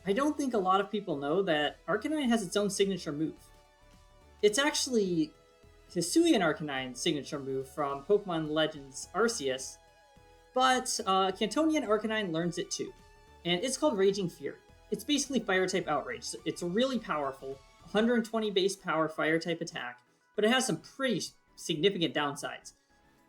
I don't think a lot of people know that Arcanine has its own signature move. It's actually Hisuian Arcanine's signature move from Pokemon Legends Arceus, but Cantonian Arcanine learns it too. And it's called Raging Fury. It's basically fire type outrage. So it's a really powerful 120 base power fire type attack, but it has some pretty significant downsides.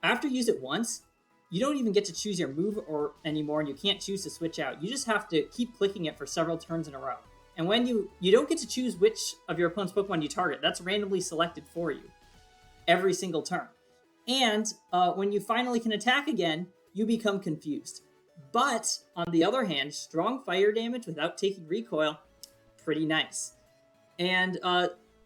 After you use it once, you don't even get to choose your move or anymore, and you can't choose to switch out. You just have to keep clicking it for several turns in a row. And when you don't get to choose which of your opponent's Pokemon you target, that's randomly selected for you every single turn. And when you finally can attack again, you become confused. But on the other hand, strong fire damage without taking recoil, pretty nice. And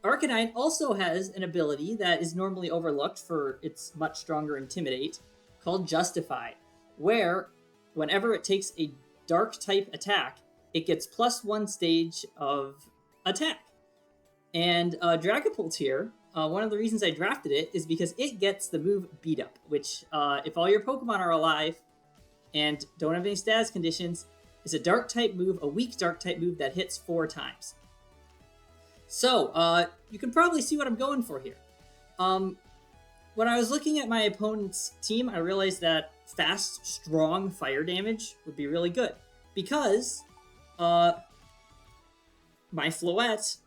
Arcanine also has an ability that is normally overlooked for its much stronger Intimidate, called Justify, where whenever it takes a dark type attack, it gets +1 stage of attack. And Dragapult here, one of the reasons I drafted it is because it gets the move Beat Up, which, if all your Pokemon are alive and don't have any status conditions, is a dark type move, a weak dark type move that hits 4 times. So, you can probably see what I'm going for here. When I was looking at my opponent's team, I realized that fast, strong fire damage would be really good. Because my Floette,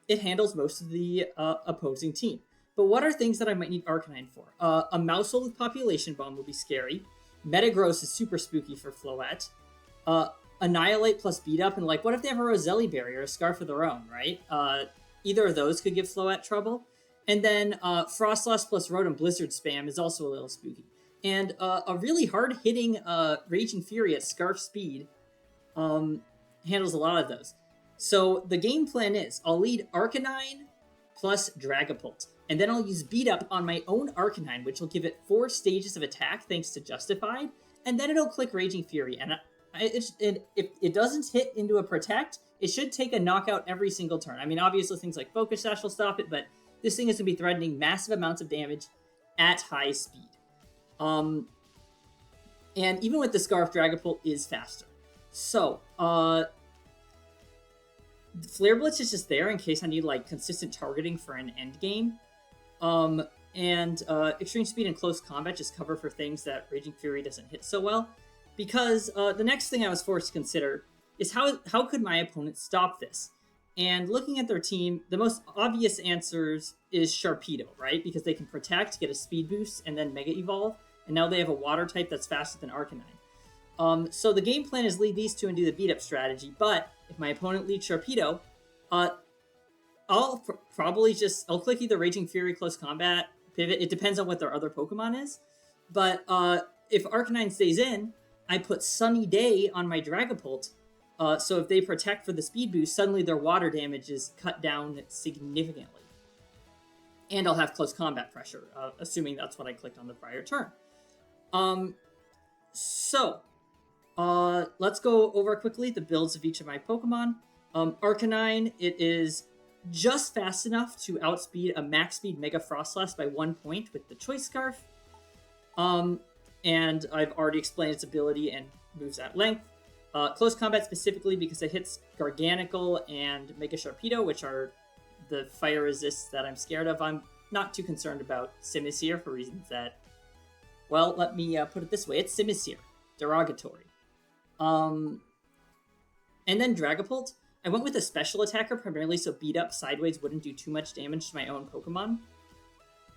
it handles most of the opposing team. But what are things that I might need Arcanine for? A Mousehold with Population Bomb would be scary. Metagross is super spooky for Floette. Annihilate plus Beat Up, and what if they have a Roselli Berry or a Scarf of their own, right? Either of those could give Floette trouble. And then Frostlass plus Rotom Blizzard spam is also a little spooky. And a really hard-hitting Raging Fury at Scarf Speed handles a lot of those. So the game plan is, I'll lead Arcanine plus Dragapult. And then I'll use Beat Up on my own Arcanine, which will give it 4 stages of attack thanks to Justified. And then it'll click Raging Fury. And if it doesn't hit into a Protect, it should take a knockout every single turn. I mean, obviously things like Focus Sash will stop it, but this thing is going to be threatening massive amounts of damage at high speed. And even with the Scarf, Dragapult is faster. So, Flare Blitz is just there in case I need consistent targeting for an end game. And Extreme Speed and Close Combat just cover for things that Raging Fury doesn't hit so well. Because the next thing I was forced to consider is how could my opponent stop this? And looking at their team, the most obvious answers is Sharpedo, right? Because they can Protect, get a Speed Boost, and then Mega Evolve. And now they have a Water type that's faster than Arcanine. So the game plan is lead these two and do the Beat Up strategy. But if my opponent leads Sharpedo, I'll click either Raging Fury, Close Combat, Pivot. It depends on what their other Pokemon is. But if Arcanine stays in, I put Sunny Day on my Dragapult. So if they Protect for the speed boost, suddenly their water damage is cut down significantly. And I'll have close combat pressure, assuming that's what I clicked on the prior turn. Let's go over quickly the builds of each of my Pokemon. Arcanine, it is just fast enough to outspeed a max speed Mega Frostlass by 1 point with the Choice Scarf. And I've already explained its ability and moves at length. Close combat specifically because it hits Garganacl and Mega Sharpedo, which are the fire resists that I'm scared of. I'm not too concerned about Simisear for reasons that, well, let me put it this way. It's Simisear. Derogatory. And then Dragapult. I went with a special attacker primarily so Beat Up sideways wouldn't do too much damage to my own Pokemon.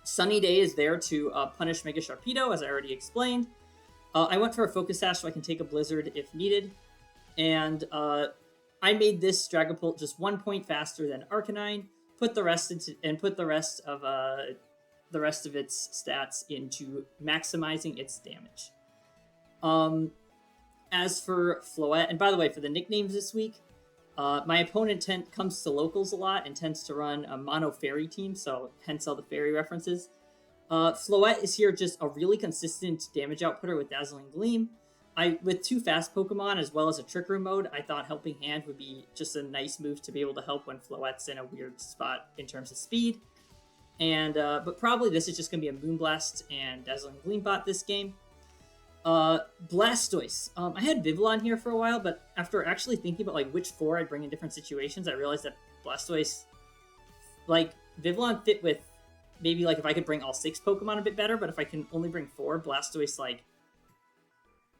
Sunny Day is there to punish Mega Sharpedo, as I already explained. I went for a Focus Sash so I can take a Blizzard if needed. And I made this Dragapult just 1 point faster than Arcanine. Put the rest of its stats into maximizing its damage. As for Floette, and by the way, for the nicknames this week, my opponent comes to locals a lot and tends to run a mono fairy team, so hence all the fairy references. Floette is here just a really consistent damage outputter with Dazzling Gleam. With 2 fast Pokemon as well as a Trick Room mode, I thought Helping Hand would be just a nice move to be able to help when Floette's in a weird spot in terms of speed. And but probably this is just going to be a Moonblast and Dazzling Gleam bot this game. Blastoise. I had Vivillon here for a while, but after actually thinking about like which four I'd bring in different situations, I realized that Blastoise, like Vivillon, fit with maybe like if I could bring all 6 Pokemon a bit better. But if I can only bring 4, Blastoise, like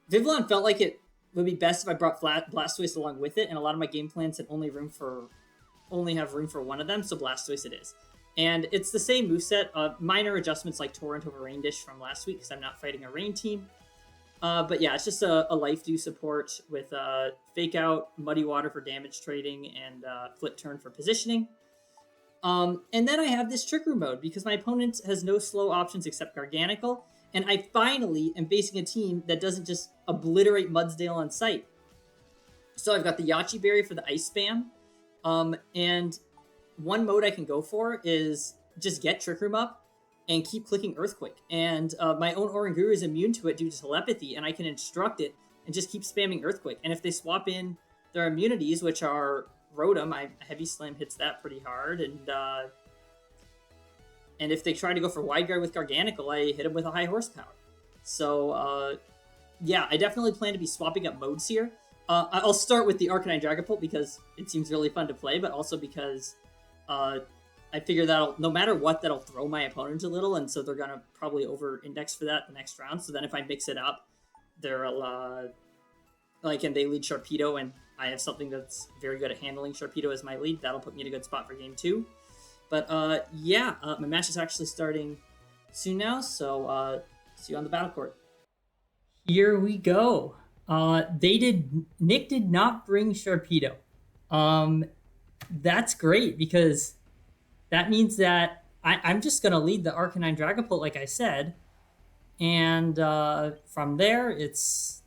Vivillon felt like it would be best if I brought Blastoise along with it, and a lot of my game plans had only have room for one of them, so Blastoise it is. And it's the same moveset, minor adjustments like Torrent over Rain Dish from last week because I'm not fighting a Rain team. But yeah, it's just a Life Dew support with Fake Out, Muddy Water for damage trading, and Flip Turn for positioning. And then I have this Trick Room mode because my opponent has no slow options except Garganacl, and I finally am facing a team that doesn't just obliterate Mudsdale on sight. So I've got the Yachi Berry for the Ice Spam, and one mode I can go for is just get Trick Room up and keep clicking Earthquake. And my own Oranguru is immune to it due to telepathy, and I can instruct it and just keep spamming Earthquake. And if they swap in their immunities, which are Rotom, Heavy Slam hits that pretty hard, and if they try to go for Wide Guard with Garganacl, I hit them with a high horsepower. So yeah, I definitely plan to be swapping up modes here. I'll start with the Arcanine Dragapult because it seems really fun to play, but also because I figure that'll, no matter what, that'll throw my opponent a little, and so they're going to probably over-index for that the next round. So then if I mix it up, they'll, like, and they lead Sharpedo, and I have something that's very good at handling Sharpedo as my lead, that'll put me in a good spot for game 2. But, yeah, my match is actually starting soon now, so see you on the battle court. Here we go. Nick did not bring Sharpedo. That's great because that means that I'm just going to lead the Arcanine Dragapult, like I said. And from there, it's,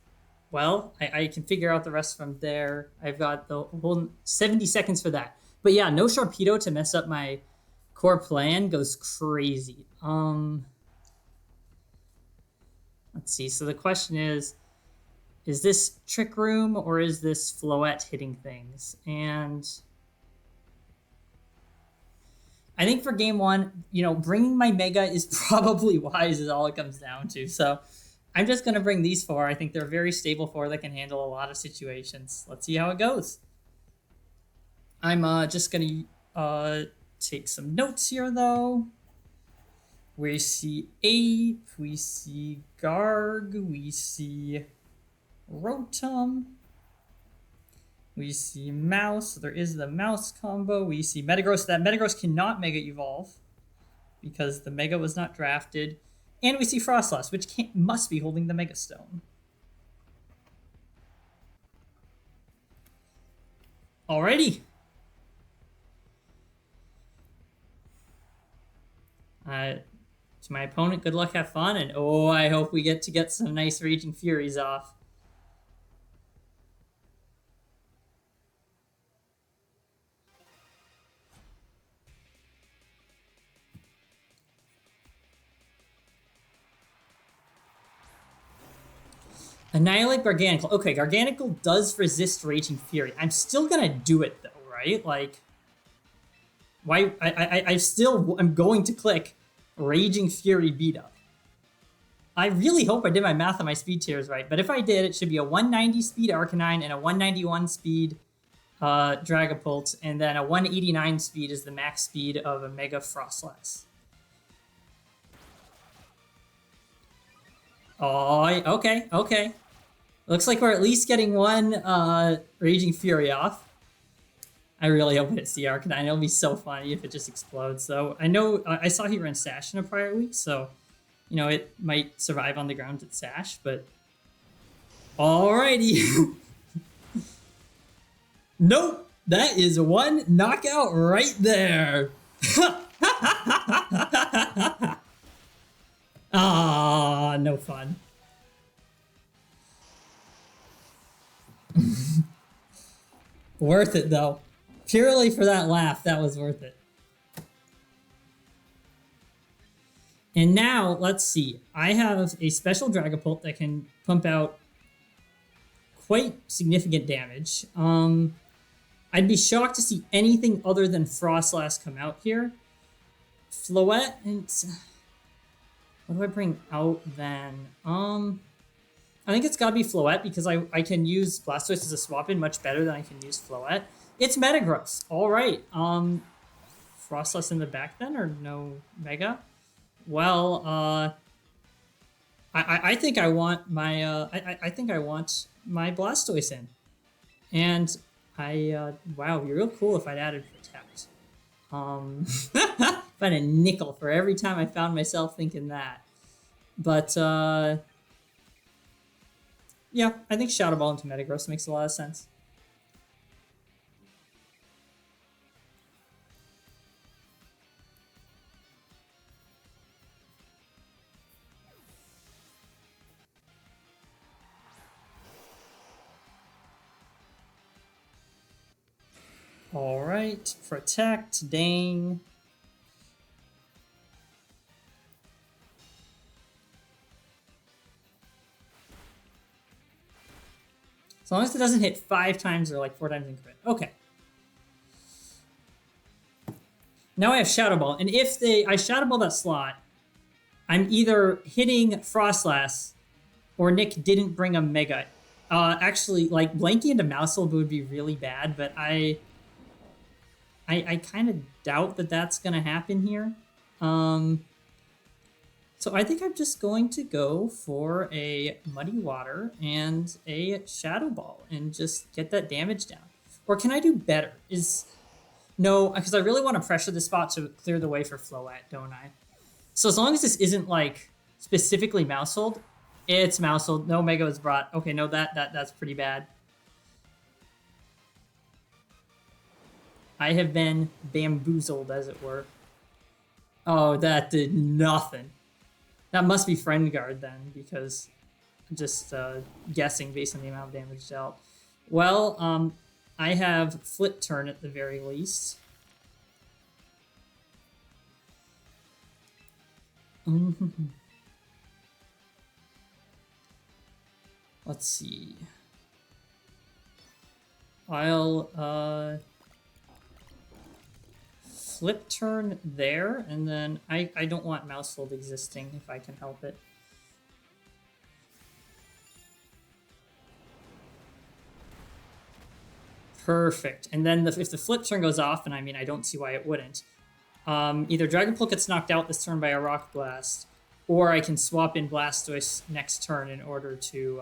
well, I can figure out the rest from there. I've got the whole 70 seconds for that. But yeah, no Sharpedo to mess up my core plan goes crazy. Let's see. So the question is this Trick Room or is this Floette hitting things? And I think for game 1, bringing my Mega is probably wise is all it comes down to. So I'm just going to bring these 4. I think they're very stable 4 that can handle a lot of situations. Let's see how it goes. I'm just going to take some notes here, though. We see Ape, we see Garg, we see Rotom, we see Mouse. So there is the Mouse combo. We see Metagross. That Metagross cannot Mega Evolve because the Mega was not drafted. And we see Frostlass, which must be holding the Mega Stone. Alrighty. To my opponent, good luck, have fun, and I hope we get some nice Raging Furies off. Annihilate Garganacl. Okay, Garganacl does resist Raging Fury. I'm still gonna do it though, right? Like, why? I'm going to click Raging Fury beat up. I really hope I did my math on my speed tiers right, but if I did, it should be a 190 speed Arcanine and a 191 speed Dragapult, and then a 189 speed is the max speed of a Mega Frostlass. Oh, okay. Looks like we're at least getting one Raging Fury off. I really hope it's the Arcanine. It'll be so funny if it just explodes. So I know I saw he ran Sash in a prior week, so it might survive on the ground at Sash, but alrighty. Nope, that is one knockout right there. Ah, no fun. Worth it though. Purely for that laugh, that was worth it. And now, let's see. I have a special Dragapult that can pump out quite significant damage. I'd be shocked to see anything other than Frostlass come out here. Floette, and what do I bring out then? I think it's gotta be Floette because I can use Blastoise as a swap in much better than I can use Floette. It's Metagross. All right. Frostless in the back then or no Mega? Well, I think I want my I think I want my Blastoise in, and wow, it'd be real cool if I'd added Protect. If I had a nickel for every time I found myself thinking that, but yeah, I think Shadow Ball into Metagross makes a lot of sense. All right, Protect, dang. As long as it doesn't hit 5 times or like 4 times in crit. Okay. Now I have Shadow Ball, and if I Shadow Ball that slot, I'm either hitting Frostlass or Nick didn't bring a Mega. Actually, like blanking into Mousehold would be really bad, but I kind of doubt that that's gonna happen here. So I think I'm just going to go for a Muddy Water and a Shadow Ball and just get that damage down. Or can I do better? No, because I really want to pressure the spot to clear the way for Floette, don't I? So as long as this isn't like specifically Mousehold, it's Mousehold. No Mega was brought. Okay, no, that's pretty bad. I have been bamboozled, as it were. Oh, that did nothing. That must be Friend Guard then, because I'm just guessing based on the amount of damage dealt. Well, I have Flip Turn at the very least. Let's see. I'll Flip Turn there, and then I don't want Mousehold existing if I can help it. Perfect. And then if the Flip Turn goes off, and I mean, I don't see why it wouldn't, either Dragon Pulse gets knocked out this turn by a Rock Blast, or I can swap in Blastoise next turn in order to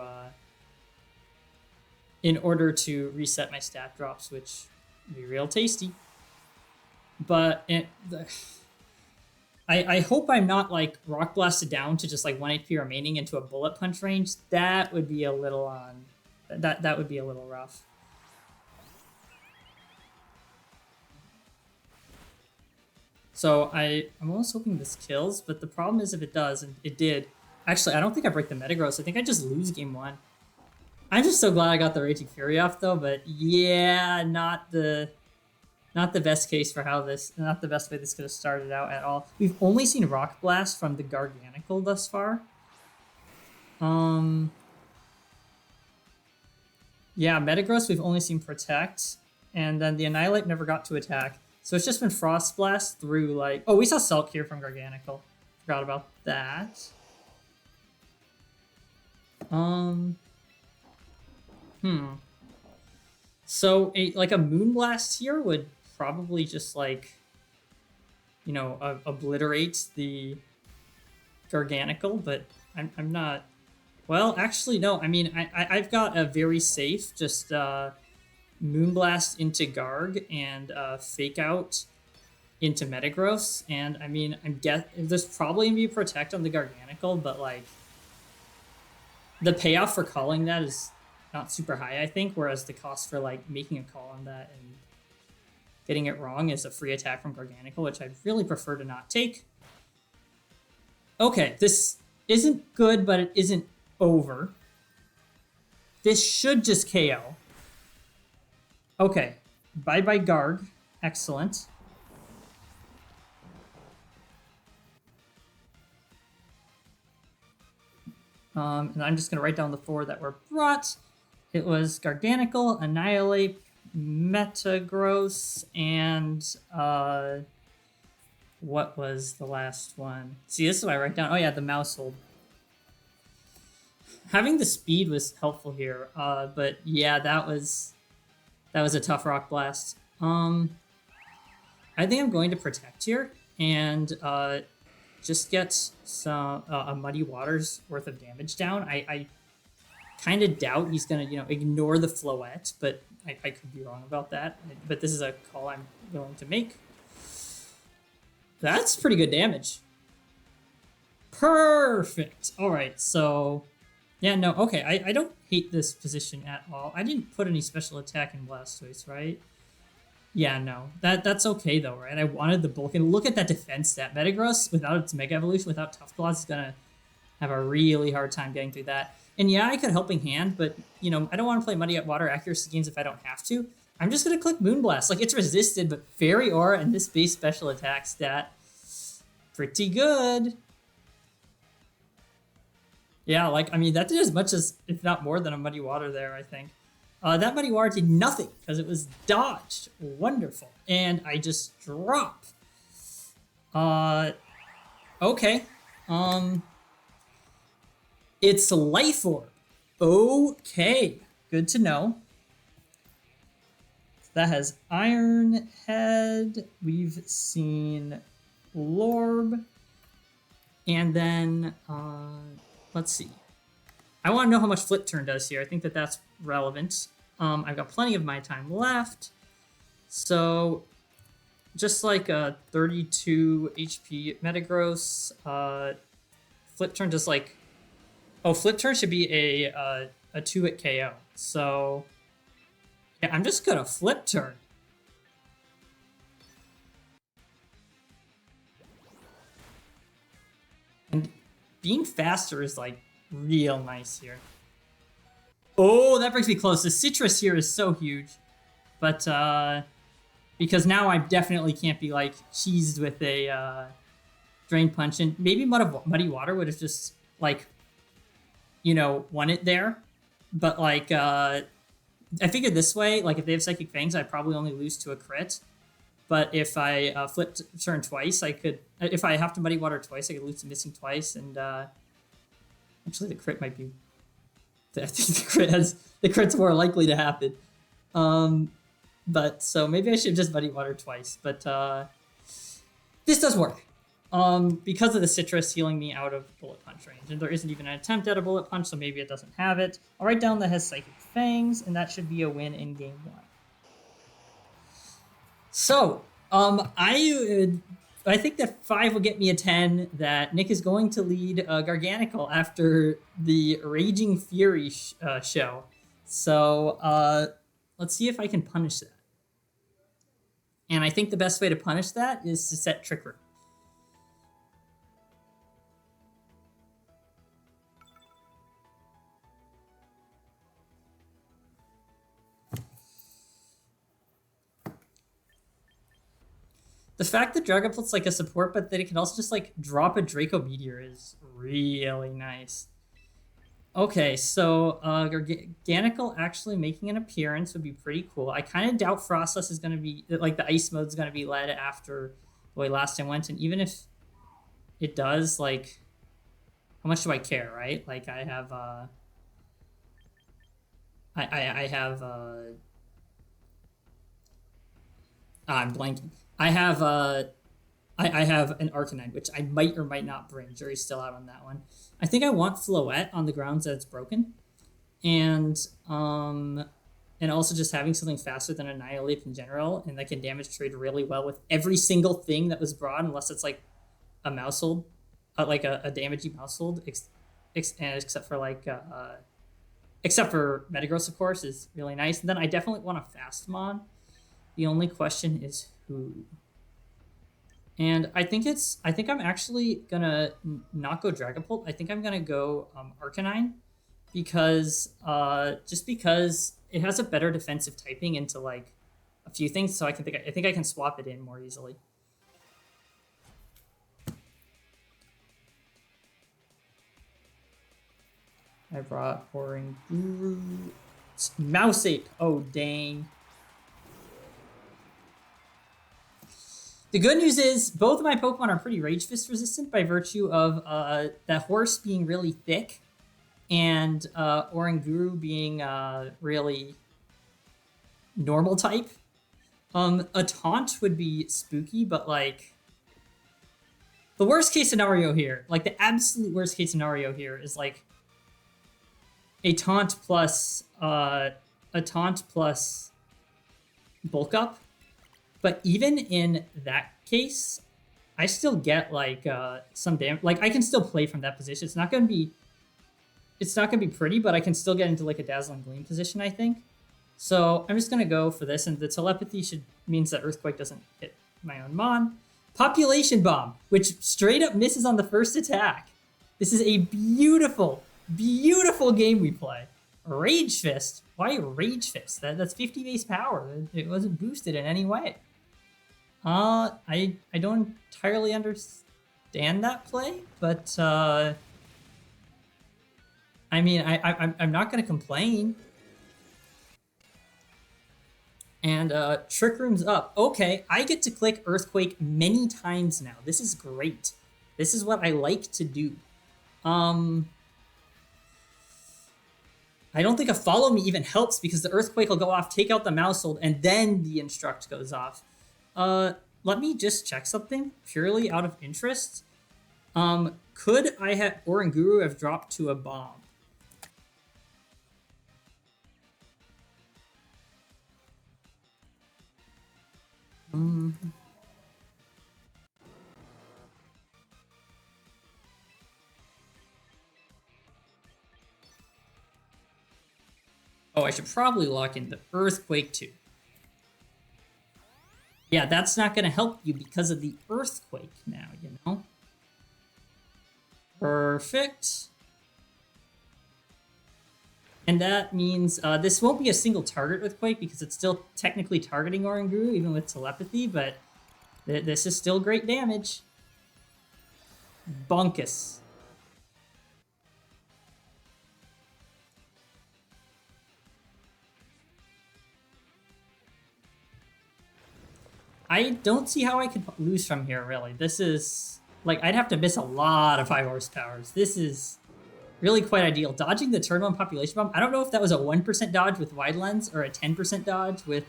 reset my stat drops, which would be real tasty. But I hope I'm not like Rock Blasted down to just like 1 HP remaining into a Bullet Punch range. That would be a little that would be a little rough. So I'm almost hoping this kills, but the problem is if it does, and it did. Actually, I don't think I break the Metagross. I think I just lose game 1. I'm just so glad I got the Raging Fury off though, but yeah, not the best case for how this, not the best way this could have started out at all. We've only seen Rock Blast from the Garganacl thus far. Yeah, Metagross we've only seen Protect, and then the Annihilate never got to attack. So it's just been Frost Blast through like, oh, we saw Sulk here from Garganacl. Forgot about that. So like a Moonblast here would probably just like, you know, obliterate the Garganacl, but I'm not. Well, actually, no. I mean, I've got a very safe just Moonblast into Garg and Fake Out into Metagross, and I mean, there's probably gonna be a Protect on the Garganacl, but like the payoff for calling that is not super high, I think, whereas the cost for like making a call on that and getting it wrong is a free attack from Garganacl, which I'd really prefer to not take. Okay, this isn't good, but it isn't over. This should just KO. Okay, bye-bye Garg. Excellent. And I'm just going to write down the 4 that were brought. It was Garganacl, Annihilate, Metagross, and what was the last one? See, this is what I write down. Oh yeah, the Mousehold. Having the speed was helpful here, but yeah, that was a tough rock blast. I think I'm going to protect here and just get some a muddy waters worth of damage down. I kind of doubt he's gonna ignore the Floette, but I could be wrong about that. But this is a call I'm willing to make. That's pretty good damage. Perfect. All right, so yeah, no, okay. I don't hate this position at all. I didn't put any special attack in Blastoise, right? Yeah, no. That's okay though, right? I wanted the bulk, and look at that defense stat. Metagross, without its Mega Evolution, without Tough Claws, is gonna have a really hard time getting through that. And yeah, I could Helping Hand, but I don't want to play Muddy Water accuracy games if I don't have to. I'm just gonna click Moonblast. Like, it's resisted, but Fairy Aura and this base special attack stat, pretty good. Yeah, like, I mean, that did as much as, if not more than a Muddy Water there, I think. That Muddy Water did nothing because it was dodged. Wonderful. And I just drop. Okay. It's a Life Orb. Okay. Good to know. That has Iron Head. We've seen Lorb. And then, let's see. I want to know how much Flip Turn does here. I think that's relevant. I've got plenty of my time left. So, just like a 32 HP Metagross, Flip Turn does like... Oh, Flip Turn should be a 2-hit KO. So, yeah, I'm just gonna Flip Turn. And being faster is like real nice here. Oh, that brings me close. The Citrus here is so huge. But because now I definitely can't be like cheesed with a Drain Punch. And maybe Muddy Water would have just like, won it there. But like, I figured this way, like if they have Psychic Fangs, I'd probably only lose to a crit. But if I flipped turn twice, I could... If I have to Muddy Water twice, I could lose to Missing twice. And actually, the crit might be... I think the crit's more likely to happen. But so maybe I should just Muddy Water twice. But this does work. Because of the Citrus healing me out of Bullet Punch range. And there isn't even an attempt at a Bullet Punch, so maybe it doesn't have it. I'll write down that has Psychic Fangs, and that should be a win in game 1. So, I think that 5 will get me a 10, that Nick is going to lead Garganacl after the Raging Fury show. So, let's see if I can punish that. And I think the best way to punish that is to set Trick Room. The fact that Dragapult's like a support, but that it can also just like drop a Draco Meteor is really nice. Okay, so Garganacl actually making an appearance would be pretty cool. I kind of doubt Frostless is going to be, like the Ice Mode is going to be led after the way last time went. And even if it does, like, how much do I care, right? Like I have, I'm blanking. I have an Arcanine, which I might or might not bring. Jury's still out on that one. I think I want Floette on the grounds that it's broken. And also just having something faster than Annihilate in general, and that can damage trade really well with every single thing that was brought, unless it's like a Mousehold, like a damaging Mousehold, except for like except for Metagross, of course, is really nice. And then I definitely want a Fast Mon. The only question is who. And I think I'm actually gonna not go Dragapult. I think I'm gonna go Arcanine, because just because it has a better defensive typing into like a few things, so I think I can swap it in more easily. I brought Boring Guru. Mouse Ape. Oh dang. The good news is both of my Pokemon are pretty Rage Fist resistant by virtue of that horse being really thick. and Oranguru being really normal type. A taunt would be spooky, but like the worst case scenario here, like the absolute worst case scenario here is like a taunt plus bulk up. But even in that case, I still get like some damage. Like I can still play from that position. It's not gonna be pretty, but I can still get into like a Dazzling Gleam position, I think. So I'm just gonna go for this, and the telepathy means that Earthquake doesn't hit my own Mon. Population Bomb, which straight up misses on the first attack. This is a beautiful, beautiful game we play. Rage Fist. Why Rage Fist? That's 50 base power. It wasn't boosted in any way. I don't entirely understand that play, but I mean I'm not gonna complain. And Trick Room's up. Okay, I get to click Earthquake many times now. This is great. This is what I like to do. I don't think a Follow Me even helps because the Earthquake will go off, take out the Mousehold, and then the Instruct goes off. Let me just check something purely out of interest. Could I have Oranguru have dropped to a bomb? Oh, I should probably lock in the Earthquake too. Yeah, that's not going to help you because of the Earthquake now, you know? Perfect. And that means this won't be a single target Earthquake because it's still technically targeting Oranguru, even with telepathy, but this is still great damage. Bonkus. I don't see how I could lose from here, really. This is... like, I'd have to miss a lot of high horsepowers. This is really quite ideal. Dodging the turn 1 Population Bomb, I don't know if that was a 1% dodge with Wide Lens or a 10% dodge with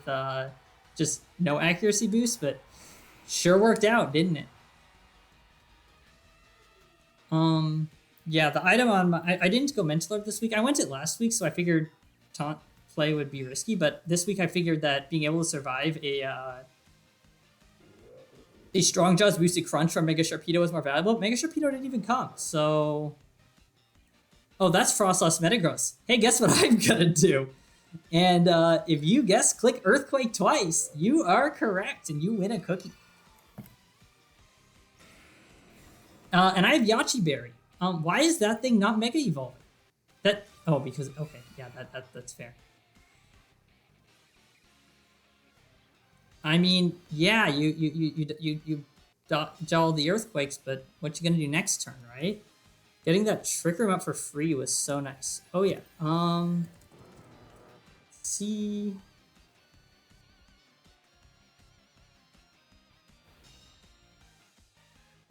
just no accuracy boost, but sure worked out, didn't it? Yeah, the item on my... I didn't go Mental Orb this week. I went it last week, so I figured taunt play would be risky, but this week I figured that being able to survive a Strong Jaws boosted Crunch from Mega Sharpedo was more valuable. Mega Sharpedo didn't even come, so... oh, that's Frostlass Metagross. Hey, guess what I'm gonna do? And if you guess click Earthquake twice, you are correct, and you win a cookie. And I have Yachi Berry. Why is that thing not Mega Evolving? That... oh, because... okay, yeah, that's fair. I mean, yeah, you dodge all the Earthquakes, but what you gonna do next turn, right? Getting that Trick Room up for free was so nice. Oh yeah. Let's see.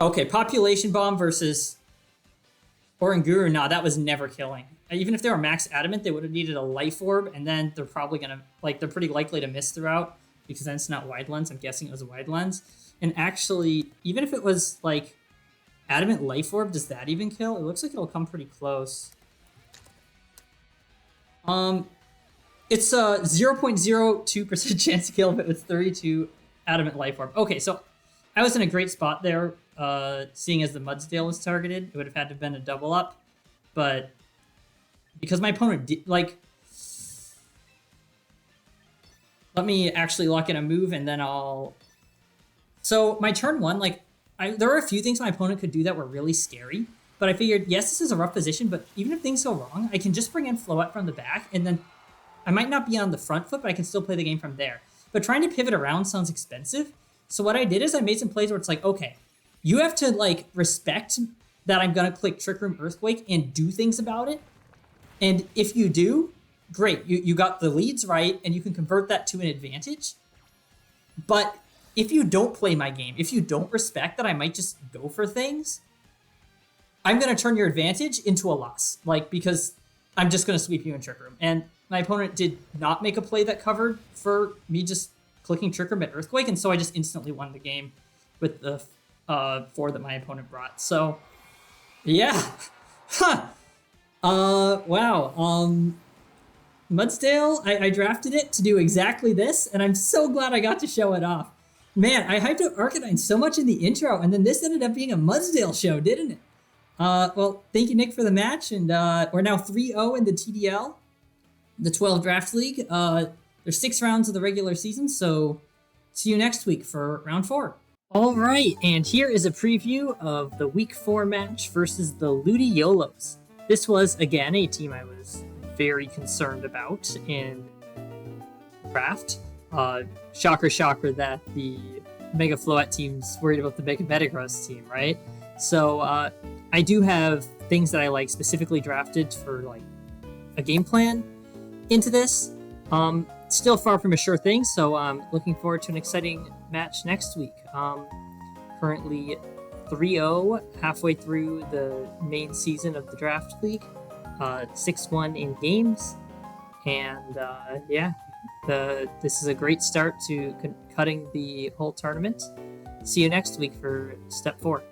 Okay, Population Bomb versus Oranguru. Nah, that was never killing. Even if they were max adamant, they would have needed a Life Orb, and then they're probably gonna they're pretty likely to miss throughout. Because then it's not Wide Lens. I'm guessing it was a Wide Lens. And actually, even if it was, like, Adamant Life Orb, does that even kill? It looks like it'll come pretty close. It's a 0.02% chance to kill if it was 32 Adamant Life Orb. Okay, so I was in a great spot there, seeing as the Mudsdale was targeted. It would have had to have been a double up. But because my opponent did, like... let me actually lock in a move, and then I'll... so my turn 1, like, there were a few things my opponent could do that were really scary, but I figured, yes, this is a rough position, but even if things go wrong, I can just bring in Floette from the back, and then I might not be on the front foot, but I can still play the game from there. But trying to pivot around sounds expensive, so what I did is I made some plays where it's like, okay, you have to, like, respect that I'm going to click Trick Room Earthquake and do things about it, and if you do... great, you got the leads right, and you can convert that to an advantage. But if you don't play my game, if you don't respect that I might just go for things, I'm going to turn your advantage into a loss, like, because I'm just going to sweep you in Trick Room. And my opponent did not make a play that covered for me just clicking Trick Room at Earthquake, and so I just instantly won the game with the 4 that my opponent brought. So, yeah. Huh. Wow. Mudsdale, I drafted it to do exactly this, and I'm so glad I got to show it off. Man, I hyped up Arcanine so much in the intro, and then this ended up being a Mudsdale show, didn't it? Well, thank you, Nick, for the match, and we're now 3-0 in the TDL, the 12 Draft League. There's 6 rounds of the regular season, so see you next week for round 4. All right, and here is a preview of the Week 4 match versus the Ludiyolos. This was, again, a team I was very concerned about in draft. Shocker, shocker that the Mega Floette team's worried about the Mega Metagross team, right? So I do have things that I like specifically drafted for like a game plan into this. Still far from a sure thing, so I'm looking forward to an exciting match next week. Currently 3-0, halfway through the main season of the Draft League. 6-1 in games, and yeah, this is a great start to cutting the whole tournament. See you next week for Step 4.